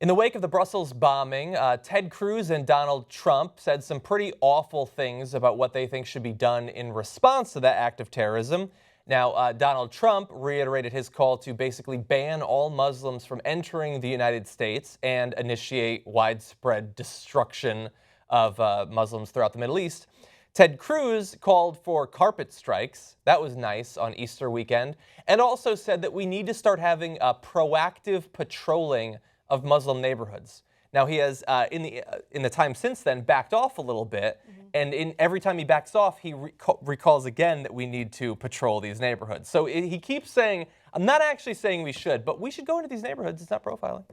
In the wake of the Brussels bombing, Ted Cruz and Donald Trump said some pretty awful things about what they think should be done in response to that act of terrorism. Now, Donald Trump reiterated his call to basically ban all Muslims from entering the United States and initiate widespread destruction of Muslims throughout the Middle East. Ted Cruz called for carpet strikes. That was nice on Easter weekend. And also said that we need to start having proactive patrolling of Muslim neighborhoods. Now he has, in the time since then, backed off a little bit, and every time he backs off, he recalls again that we need to patrol these neighborhoods. So he keeps saying, I'm not actually saying we should, but we should go into these neighborhoods. It's not profiling.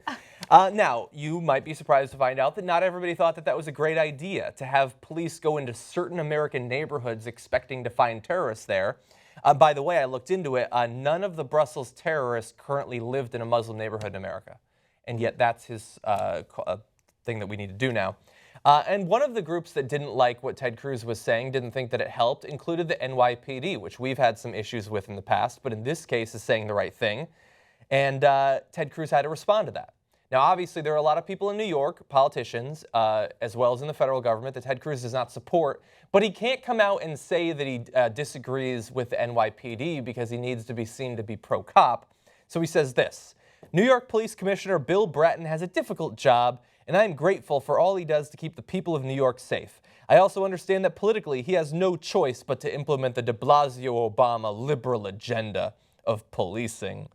Now, you might be surprised to find out that not everybody thought that that was a great idea, to have police go into certain American neighborhoods expecting to find terrorists there. By the way, I looked into it. None of the Brussels terrorists currently lived in a Muslim neighborhood in America. And yet that's his thing that we need to do now. And one of the groups that didn't like what Ted Cruz was saying, didn't think that it helped, included the NYPD, which we've had some issues with in the past, but in this case is saying the right thing. And Ted Cruz had to respond to that. Now, obviously, there are a lot of people in New York, politicians, as well as in the federal government, that Ted Cruz does not support. But he can't come out and say that he disagrees with the NYPD because he needs to be seen to be pro-cop. So he says this: New York Police Commissioner Bill Bratton has a difficult job, and I am grateful for all he does to keep the people of New York safe. I also understand that politically he has no choice but to implement the de Blasio-Obama liberal agenda of policing.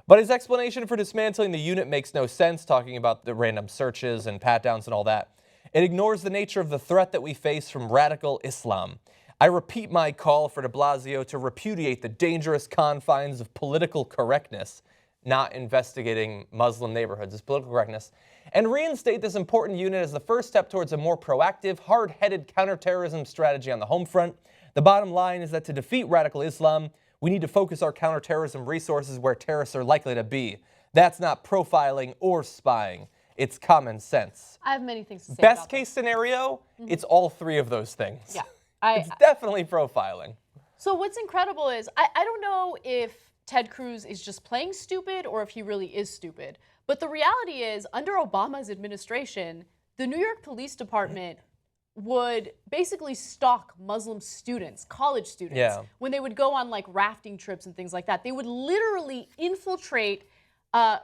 But his explanation for dismantling the unit makes no sense, talking about the random searches and pat-downs and all that. It ignores the nature of the threat that we face from radical Islam. I repeat my call for de Blasio to repudiate the dangerous confines of political correctness, not investigating Muslim neighborhoods as political correctness, and reinstate this important unit as the first step towards a more proactive, hard-headed counterterrorism strategy on the home front. The bottom line is that to defeat radical Islam, we need to focus our counterterrorism resources where terrorists are likely to be. That's not profiling or spying. It's common sense. I have many things to say Best about case scenario, it's all three of those things. Yeah. It's definitely profiling. So what's incredible is, I don't know if Ted Cruz is just playing stupid or if he really is stupid. But the reality is, under Obama's administration, the New York Police Department would basically stalk Muslim students, college students, when they would go on like rafting trips and things like that. They would literally infiltrate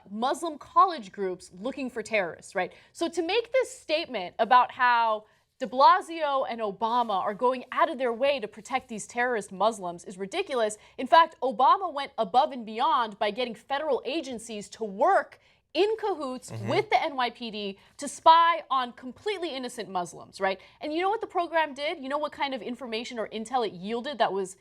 Muslim college groups looking for terrorists, right? So to make this statement about how de Blasio and Obama are going out of their way to protect these terrorist Muslims is ridiculous. In fact, Obama went above and beyond by getting federal agencies to work in cahoots with the NYPD to spy on completely innocent Muslims, right? And you know what the program did? You know what kind of information or intel it yielded that was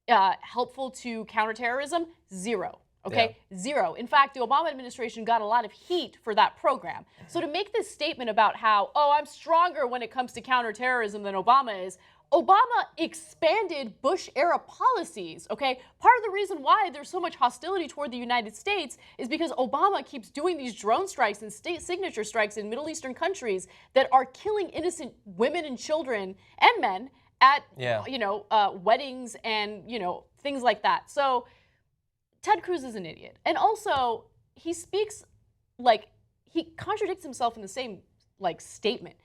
helpful to counterterrorism? Zero. Okay, zero. In fact, the Obama administration got a lot of heat for that program. So to make this statement about how, oh, I'm stronger when it comes to counterterrorism than Obama is, Obama expanded Bush-era policies, okay? Part of the reason why there's so much hostility toward the United States is because Obama keeps doing these drone strikes and state signature strikes in Middle Eastern countries that are killing innocent women and children and men at, weddings and, things like that. So Ted Cruz is an idiot. And also, he speaks he contradicts himself in the same statement.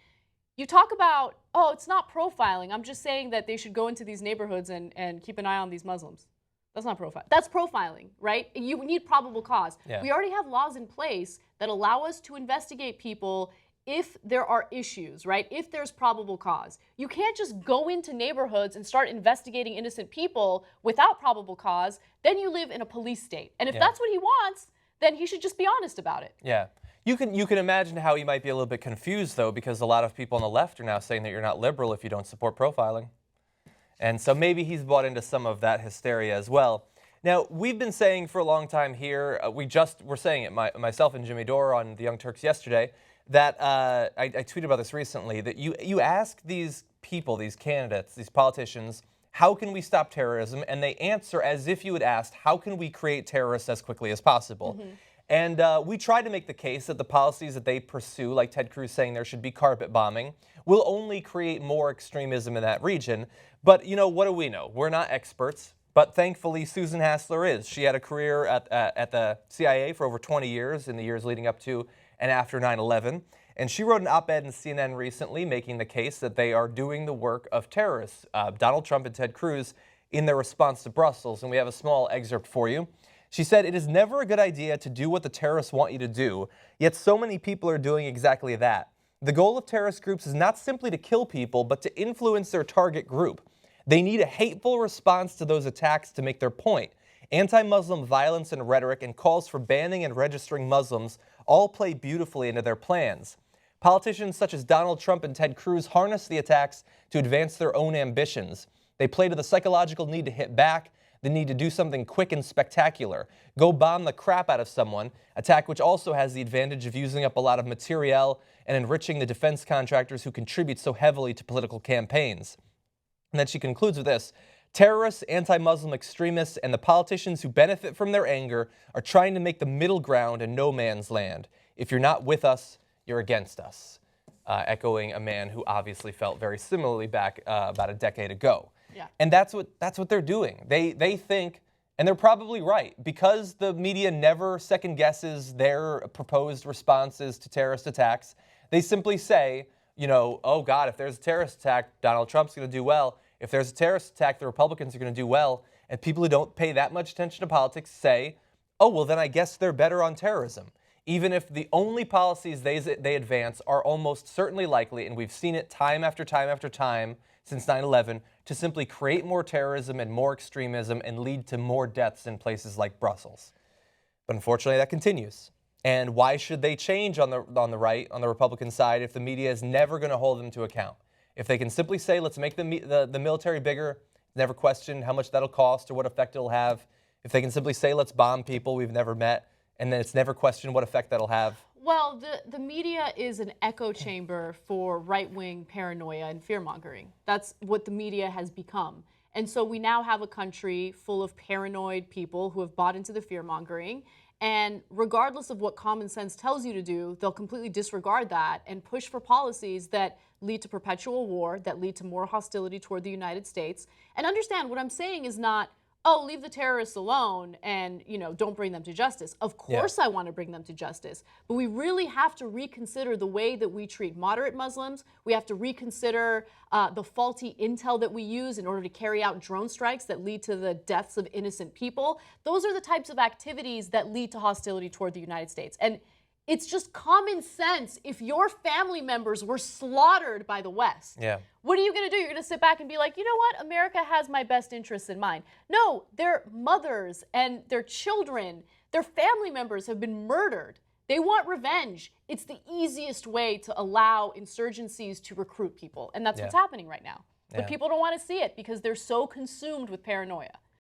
You talk about, oh, it's not profiling. I'm just saying that they should go into these neighborhoods and keep an eye on these Muslims. That's not profiling. That's profiling, right? You need probable cause. Yeah. We already have laws in place that allow us to investigate people if there are issues, right? If there's probable cause. You can't just go into neighborhoods and start investigating innocent people without probable cause. Then you live in a police state. And if that's what he wants, then he should just be honest about it. Yeah. You can imagine how he might be a little bit confused, though, because a lot of people on the left are now saying that you're not liberal if you don't support profiling. And so maybe he's bought into some of that hysteria as well. Now, we've been saying for a long time here, we're saying it, myself and Jimmy Dore on the Young Turks yesterday, that I tweeted about this recently, that you ask these people, these candidates, these politicians, how can we stop terrorism? And they answer as if you had asked, how can we create terrorists as quickly as possible? And we try to make the case that the policies that they pursue, like Ted Cruz saying there should be carpet bombing, will only create more extremism in that region. But, what do we know? We're not experts. But thankfully, Susan Hassler is. She had a career at the CIA for over 20 years in the years leading up to and after 9/11. And she wrote an op-ed in CNN recently making the case that they are doing the work of terrorists, Donald Trump and Ted Cruz, in their response to Brussels. And we have a small excerpt for you. She said, "It is never a good idea to do what the terrorists want you to do, yet so many people are doing exactly that. The goal of terrorist groups is not simply to kill people, but to influence their target group. They need a hateful response to those attacks to make their point. Anti-Muslim violence and rhetoric and calls for banning and registering Muslims all play beautifully into their plans. Politicians such as Donald Trump and Ted Cruz harness the attacks to advance their own ambitions. They play to the psychological need to hit back, the need to do something quick and spectacular. Go bomb the crap out of someone, attack which also has the advantage of using up a lot of materiel and enriching the defense contractors who contribute so heavily to political campaigns." And then she concludes with this: "Terrorists, anti-Muslim extremists, and the politicians who benefit from their anger are trying to make the middle ground in no man's land. If you're not with us, you're against us." Echoing a man who obviously felt very similarly back about a decade ago. Yeah. And that's what they're doing. They think, and they're probably right, because the media never second guesses their proposed responses to terrorist attacks. They simply say, you know, oh God, if there's a terrorist attack, Donald Trump's going to do well. If there's a terrorist attack, the Republicans are going to do well. And people who don't pay that much attention to politics say, oh, well, then I guess they're better on terrorism. Even if the only policies they advance are almost certainly likely, and we've seen it time after time after time since 9/11, to simply create more terrorism and more extremism and lead to more deaths in places like Brussels. But unfortunately, that continues. And why should they change on the right, on the Republican side, if the media is never going to hold them to account? If they can simply say, let's make the military bigger, never question how much that'll cost or what effect it'll have. If they can simply say, let's bomb people we've never met, and then it's never questioned what effect that'll have. Well, the media is an echo chamber for right-wing paranoia and fear-mongering. That's what the media has become. And so we now have a country full of paranoid people who have bought into the fear-mongering. And regardless of what common sense tells you to do, they'll completely disregard that and push for policies that lead to perpetual war, that lead to more hostility toward the United States. And understand, what I'm saying is not, oh, leave the terrorists alone and, you know, don't bring them to justice. Of course I want to bring them to justice. But we really have to reconsider the way that we treat moderate Muslims. We have to reconsider the faulty intel that we use in order to carry out drone strikes that lead to the deaths of innocent people. Those are the types of activities that lead to hostility toward the United States. And it's just common sense. If your family members were slaughtered by the West, what are you going to do? You're going to sit back and be like, you know what? America has my best interests in mind. No, their mothers and their children, their family members have been murdered. They want revenge. It's the easiest way to allow insurgencies to recruit people. And that's what's happening right now. But people don't want to see it because they're so consumed with paranoia.